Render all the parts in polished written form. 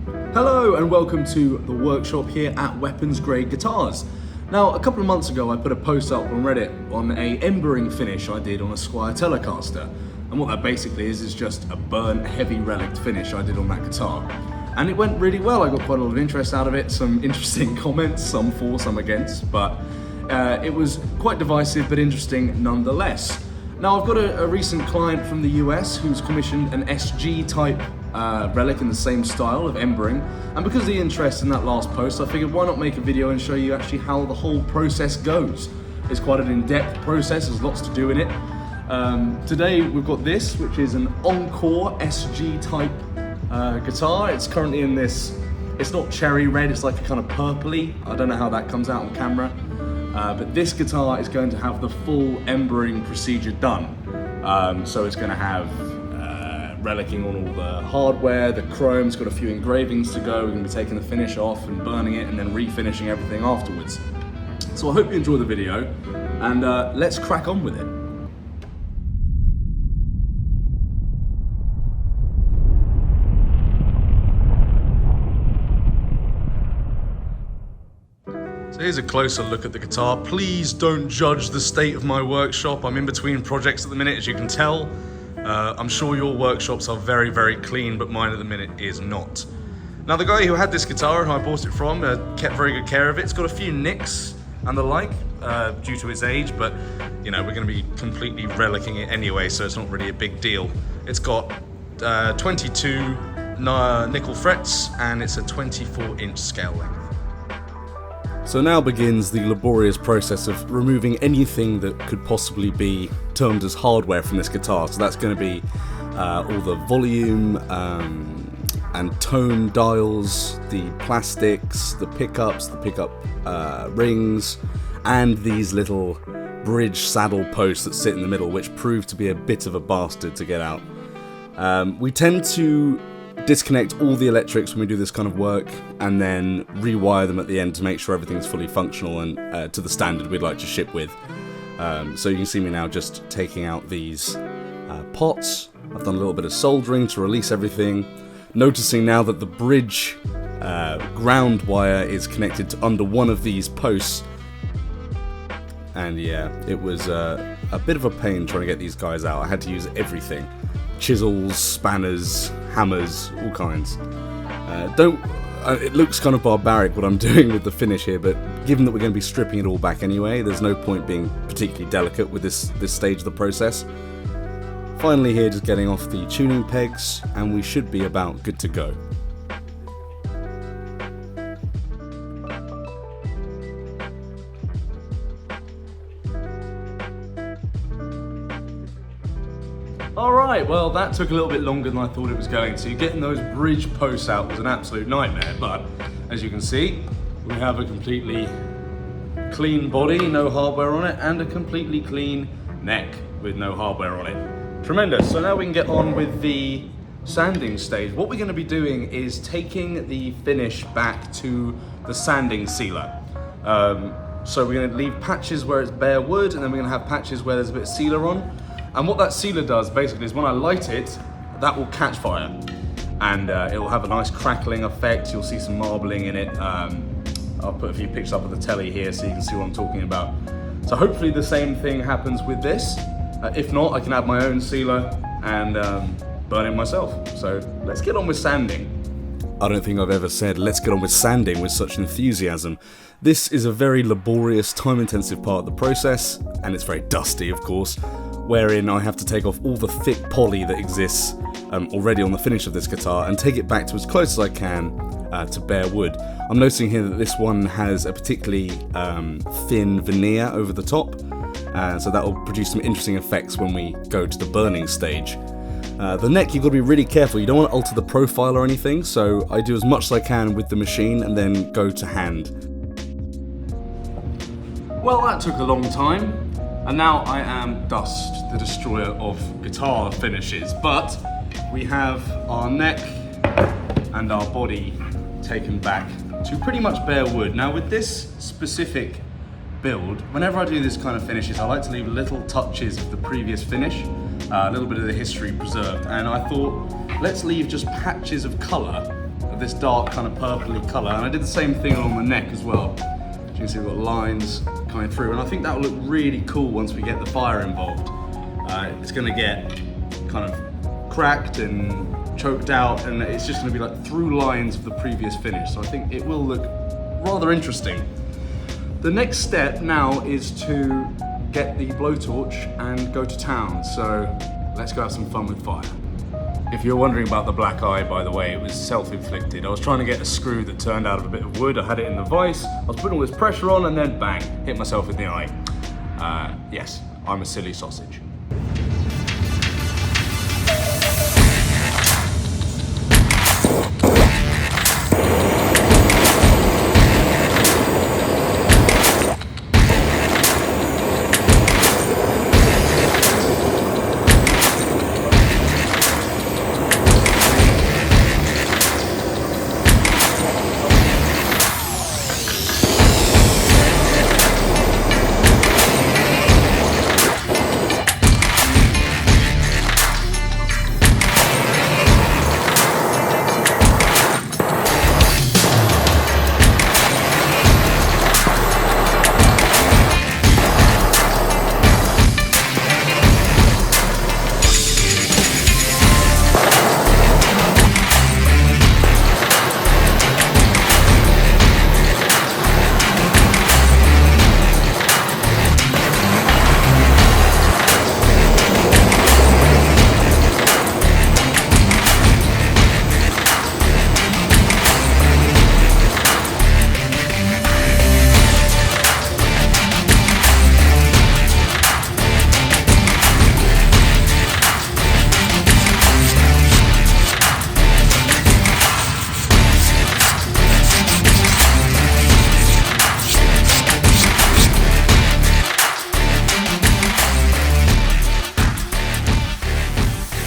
Hello and welcome to the workshop here at Weapons Grade Guitars. Now, a couple of months ago I put a post up on Reddit on a embering finish I did on a Squire telecaster. And what that basically is just a burnt heavy relic finish I did on that guitar. And it went really well. I got quite a lot of interest out of it, some interesting comments, some for, some against, but it was quite divisive but interesting nonetheless. Now, I've got a recent client from the US who's commissioned an SG type relic in the same style of embering, and because of the interest in that last post, I figured why not make a video and show you actually how the whole process goes. It's quite an in-depth process, there's lots to do in it. Today we've got this, which is an Encore SG type guitar. It's currently in this, it's not cherry red, it's like a kind of purpley. I don't know how that comes out on camera. But this guitar is going to have the full embering procedure done. So it's going to have relicing on all the hardware, the chrome's got a few engravings to go. We're going to be taking the finish off and burning it and then refinishing everything afterwards. So I hope you enjoy the video and let's crack on with it. So here's a closer look at the guitar. Please don't judge the state of my workshop. I'm in between projects at the minute, as you can tell. I'm sure your workshops are very, very clean, but mine at the minute is not. Now, the guy who had this guitar and I bought it from kept very good care of it. It's got a few nicks and the like due to its age, but you know, we're going to be completely relicing it anyway, so it's not really a big deal. It's got 22 nickel frets and it's a 24-inch scale length. So now begins the laborious process of removing anything that could possibly be termed as hardware from this guitar. So that's going to be all the volume and tone dials, the plastics, the pickup rings, and these little bridge saddle posts that sit in the middle, which prove to be a bit of a bastard to get out. We tend to disconnect all the electrics when we do this kind of work and then rewire them at the end to make sure everything's fully functional and to the standard we'd like to ship with. So you can see me now just taking out these pots. I've done a little bit of soldering to release everything. Noticing now that the bridge ground wire is connected to under one of these posts. And yeah, it was a bit of a pain trying to get these guys out. I had to use everything. Chisels, spanners, hammers, all kinds. It looks kind of barbaric what I'm doing with the finish here, but given that we're going to be stripping it all back anyway, there's no point being particularly delicate with this stage of the process. Finally here, just getting off the tuning pegs, and we should be about good to go. Alright, well that took a little bit longer than I thought it was going to. Getting those bridge posts out was an absolute nightmare, but as you can see, we have a completely clean body, no hardware on it, and a completely clean neck with no hardware on it. Tremendous. So now we can get on with the sanding stage. What we're going to be doing is taking the finish back to the sanding sealer. So we're going to leave patches where it's bare wood, and then we're going to have patches where there's a bit of sealer on. And what that sealer does basically is when I light it, that will catch fire. And it will have a nice crackling effect. You'll see some marbling in it. I'll put a few pictures up of the telly here so you can see what I'm talking about. So hopefully the same thing happens with this. If not, I can add my own sealer and burn it myself. So let's get on with sanding. I don't think I've ever said let's get on with sanding with such enthusiasm. This is a very laborious, time-intensive part of the process, and it's very dusty, of course, wherein I have to take off all the thick poly that exists already on the finish of this guitar and take it back to as close as I can to bare wood. I'm noticing here that this one has a particularly thin veneer over the top, so that will produce some interesting effects when we go to the burning stage. The neck, you've got to be really careful. You don't want to alter the profile or anything, so I do as much as I can with the machine and then go to hand. Well, that took a long time, and now I am Dust, the destroyer of guitar finishes, but we have our neck and our body taken back to pretty much bare wood. Now with this specific build, whenever I do this kind of finishes, I like to leave little touches of the previous finish, a little bit of the history preserved, and I thought let's leave just patches of colour of this dark kind of purpley colour, and I did the same thing along the neck as well. As you can see, we've got lines coming through, and I think that will look really cool once we get the fire involved. It's going to get kind of cracked and choked out, and it's just going to be like through lines of the previous finish, so I think it will look rather interesting. The next step now is to get the blowtorch and go to town, so let's go have some fun with fire. If you're wondering about the black eye, by the way, it was self-inflicted. I was trying to get a screw that turned out of a bit of wood. I had it in the vise, I was putting all this pressure on, and then bang, hit myself in the eye. Yes, I'm a silly sausage.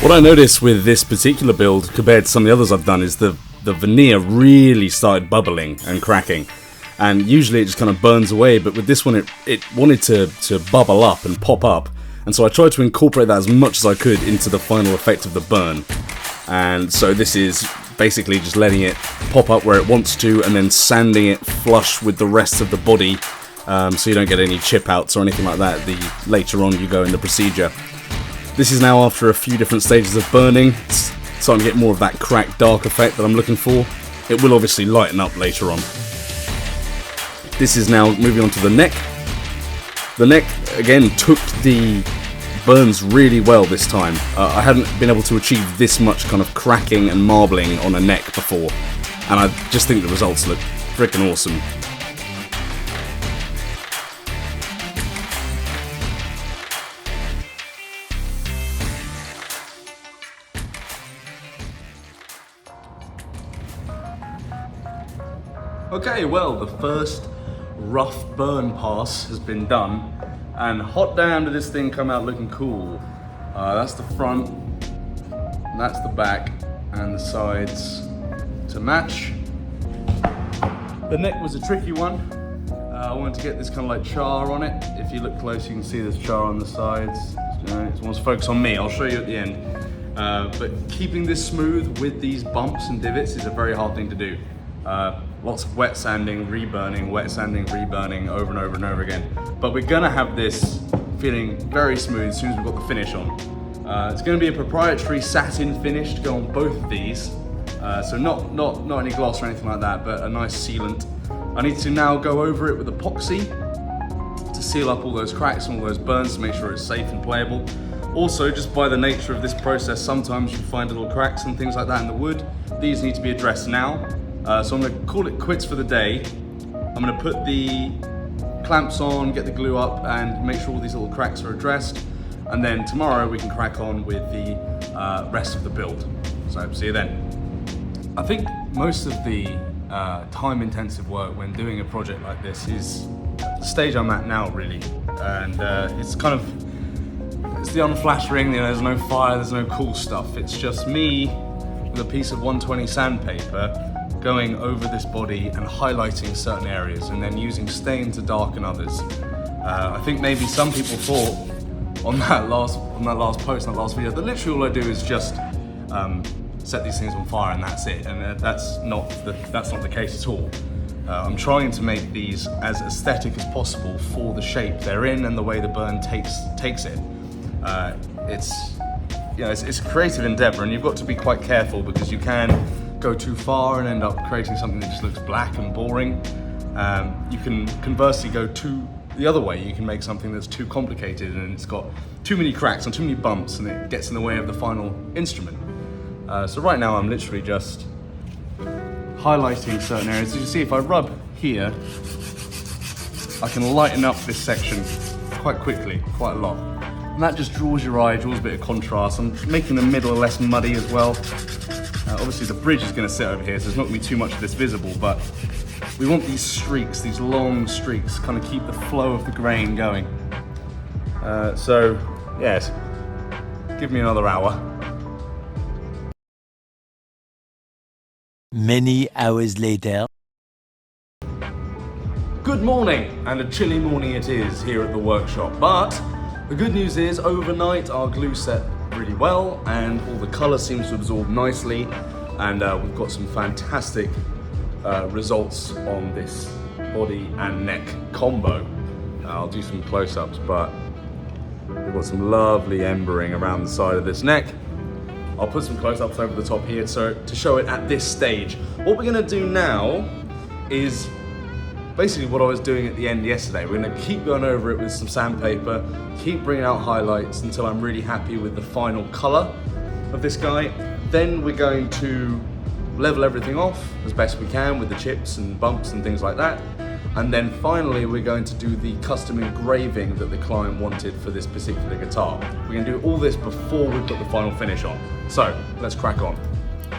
What I noticed with this particular build compared to some of the others I've done is the veneer really started bubbling and cracking, and usually it just kind of burns away, but with this one it wanted to bubble up and pop up, and so I tried to incorporate that as much as I could into the final effect of the burn. And so this is basically just letting it pop up where it wants to and then sanding it flush with the rest of the body, so you don't get any chip outs or anything like that later on you go in the procedure. This is now after a few different stages of burning. It's starting to get more of that cracked dark effect that I'm looking for. It will obviously lighten up later on. This is now moving on to the neck. The neck, again, took the burns really well this time. I hadn't been able to achieve this much kind of cracking and marbling on a neck before, and I just think the results look freaking awesome. Okay, well, the first rough burn pass has been done, and hot damn did this thing come out looking cool. That's the front, and that's the back, and the sides to match. The neck was a tricky one. I wanted to get this kind of like char on it. If you look close, you can see there's char on the sides. It wants to focus on me, I'll show you at the end. But keeping this smooth with these bumps and divots is a very hard thing to do. Lots of wet sanding, reburning, wet sanding, reburning over and over and over again. But we're gonna have this feeling very smooth as soon as we've got the finish on. It's gonna be a proprietary satin finish to go on both of these. So not any gloss or anything like that, but a nice sealant. I need to now go over it with epoxy to seal up all those cracks and all those burns to make sure it's safe and playable. Also, just by the nature of this process, sometimes you find little cracks and things like that in the wood. These need to be addressed now. So I'm going to call it quits for the day. I'm going to put the clamps on, get the glue up, and make sure all these little cracks are addressed. And then tomorrow we can crack on with the rest of the build. So see you then. I think most of the time-intensive work when doing a project like this is the stage I'm at now, really. And it's kind of, it's the unflash ring, you know, there's no fire, there's no cool stuff. It's just me with a piece of 120 sandpaper going over this body and highlighting certain areas and then using stain to darken others. I think maybe some people thought on that last post, that last video, that literally all I do is just set these things on fire and that's it. And that's not the case at all. I'm trying to make these as aesthetic as possible for the shape they're in and the way the burn takes it. It's a creative endeavor, and you've got to be quite careful because you can go too far and end up creating something that just looks black and boring. You can conversely go the other way. You can make something that's too complicated and it's got too many cracks and too many bumps and it gets in the way of the final instrument. So right now I'm literally just highlighting certain areas. As you see, if I rub here, I can lighten up this section quite quickly, quite a lot. And that just draws your eye, draws a bit of contrast. I'm making the middle less muddy as well. Obviously the bridge is going to sit over here, so there's not going to be too much of this visible, but we want these streaks, these long streaks, kind of keep the flow of the grain going. So, yes, give me another hour. Many hours later. Good morning, and a chilly morning it is here at the workshop, but the good news is overnight our glue set really well and all the colour seems to absorb nicely, and we've got some fantastic results on this body and neck combo. I'll do some close-ups, but we've got some lovely embering around the side of this neck. I'll put some close-ups over the top here so to show it at this stage. What we're going to do now is basically what I was doing at the end yesterday. We're going to keep going over it with some sandpaper, keep bringing out highlights until I'm really happy with the final colour of this guy. Then we're going to level everything off as best we can with the chips and bumps and things like that. And then finally we're going to do the custom engraving that the client wanted for this particular guitar. We're going to do all this before we put the final finish on. So let's crack on.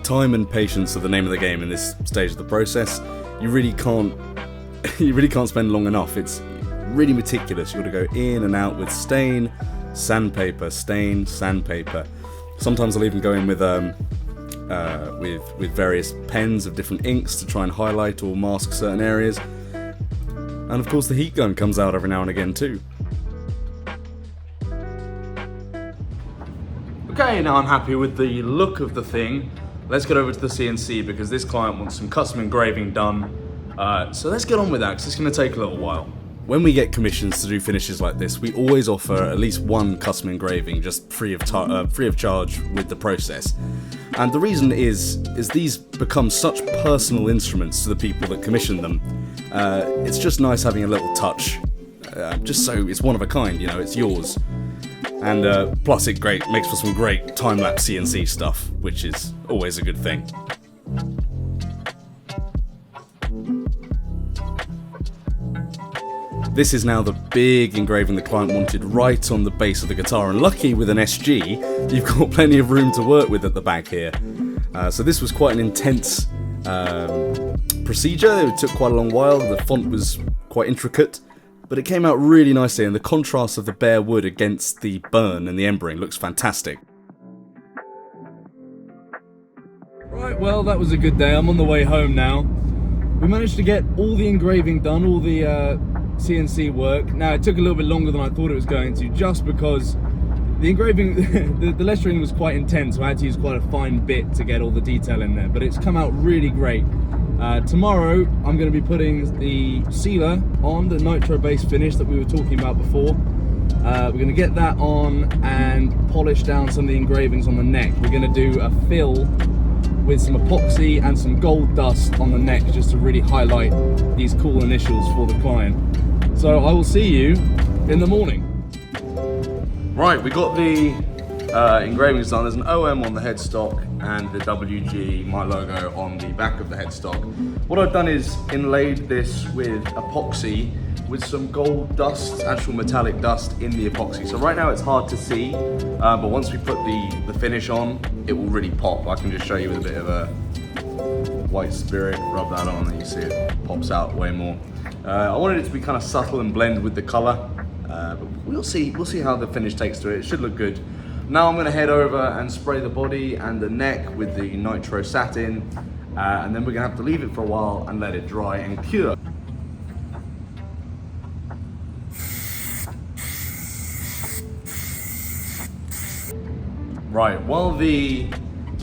Time and patience are the name of the game in this stage of the process. You really can't spend long enough. It's really meticulous. You've got to go in and out with stain, sandpaper, stain, sandpaper. Sometimes I'll even go in with various pens of different inks to try and highlight or mask certain areas. And of course the heat gun comes out every now and again too. Okay, now I'm happy with the look of the thing. Let's get over to the CNC because this client wants some custom engraving done. So let's get on with that because it's going to take a little while. When we get commissions to do finishes like this, we always offer at least one custom engraving just free of charge with the process. And the reason is these become such personal instruments to the people that commission them. It's just nice having a little touch, just so it's one of a kind, you know, it's yours. And plus it makes for some great time-lapse CNC stuff, which is always a good thing. This is now the big engraving the client wanted right on the base of the guitar, and lucky with an SG, you've got plenty of room to work with at the back here. So this was quite an intense procedure. It took quite a long while, the font was quite intricate, but it came out really nicely, and the contrast of the bare wood against the burn and the embering looks fantastic. Right, well that was a good day. I'm on the way home now. We managed to get all the engraving done, all the CNC work. Now it took a little bit longer than I thought it was going to, just because the engraving, the lettering was quite intense, so I had to use quite a fine bit to get all the detail in there, but it's come out really great. Tomorrow I'm going to be putting the sealer on, the nitro base finish that we were talking about before. We're going to get that on and polish down some of the engravings on the neck. We're going to do a fill with some epoxy and some gold dust on the neck just to really highlight these cool initials for the client. So I will see you in the morning. Right, we got the engravings done. There's an OM on the headstock and the WG, my logo, on the back of the headstock. What I've done is inlaid this with epoxy with some gold dust, actual metallic dust in the epoxy. So right now it's hard to see, but once we put the finish on, it will really pop. I can just show you with a bit of a white spirit, rub that on and you see it pops out way more. I wanted it to be kind of subtle and blend with the color, but we'll see how the finish takes to it. It should look good. Now I'm going to head over and spray the body and the neck with the nitro satin, and then we're going to have to leave it for a while and let it dry and cure. Right, while the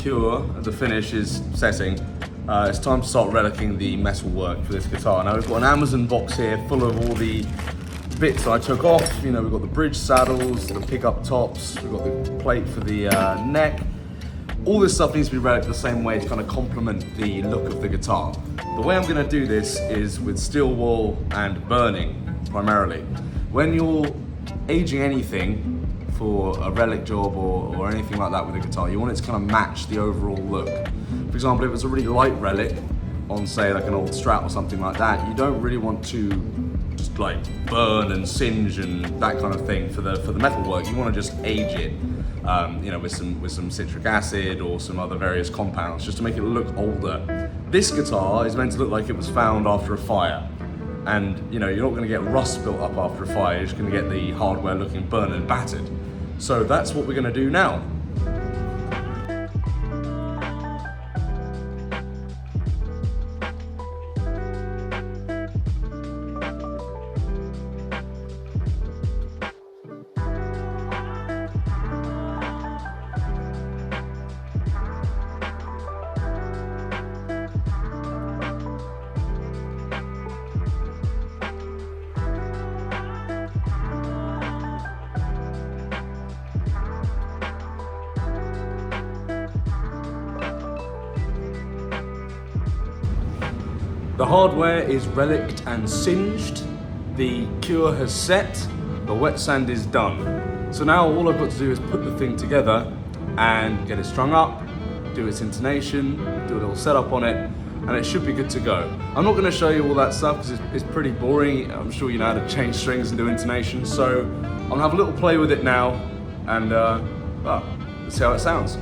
cure, the finish is setting, it's time to start relicing the metal work for this guitar. Now we've got an Amazon box here full of all the bits that I took off. You know, we've got the bridge saddles, the pickup tops, we've got the plate for the neck. All this stuff needs to be reliced the same way to kind of complement the look of the guitar. The way I'm going to do this is with steel wool and burning, primarily. When you're aging anything for a relic job or anything like that with a guitar, you want it to kind of match the overall look. For example, if it's a really light relic on, say, like an old Strat or something like that, you don't really want to just like burn and singe and that kind of thing for the metal work. You want to just age it, you know, with some citric acid or some other various compounds, just to make it look older. This guitar is meant to look like it was found after a fire, and you know, you're not going to get rust built up after a fire. You're just going to get the hardware looking burnt and battered. So that's what we're going to do now. The hardware is reliced and singed, the cure has set, the wet sand is done. So now all I've got to do is put the thing together and get it strung up, do its intonation, do a little setup on it, and it should be good to go. I'm not going to show you all that stuff because it's pretty boring. I'm sure you know how to change strings and do intonation, so I'll have a little play with it now and well, let's see how it sounds.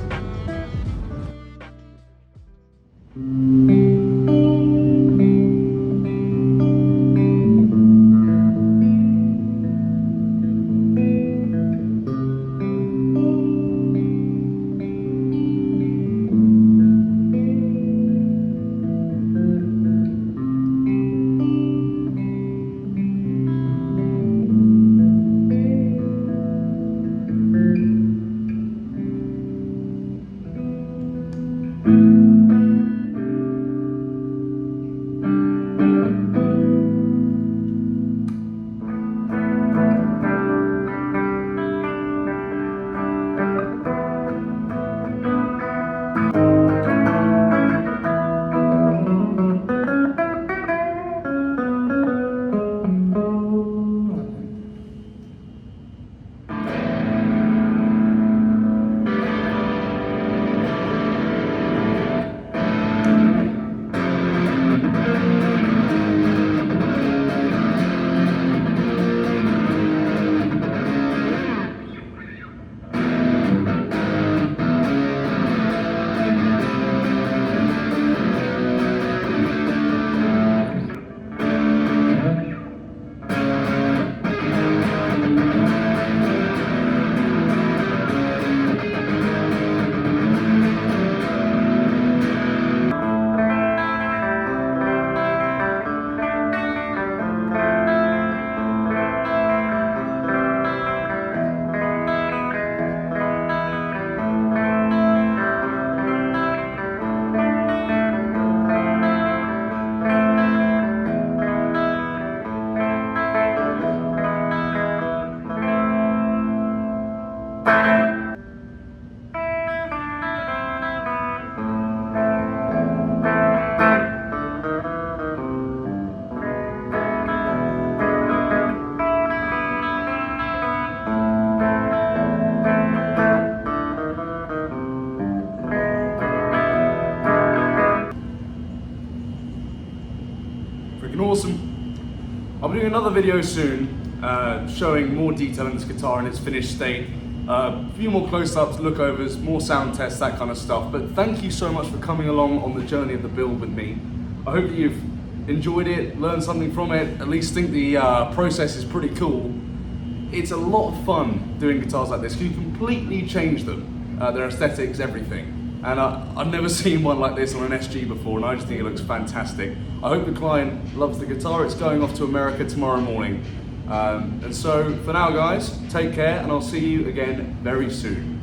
Awesome. I'll be doing another video soon showing more detail in this guitar in its finished state, a few more close-ups, lookovers, more sound tests, that kind of stuff. But thank you so much for coming along on the journey of the build with me. I hope that you've enjoyed it, learned something from it, at least think the process is pretty cool. It's a lot of fun doing guitars like this. You completely change them, their aesthetics, everything. And I've never seen one like this on an SG before, and I just think it looks fantastic. I hope the client loves the guitar. It's going off to America tomorrow morning. And so for now, guys, take care, and I'll see you again very soon.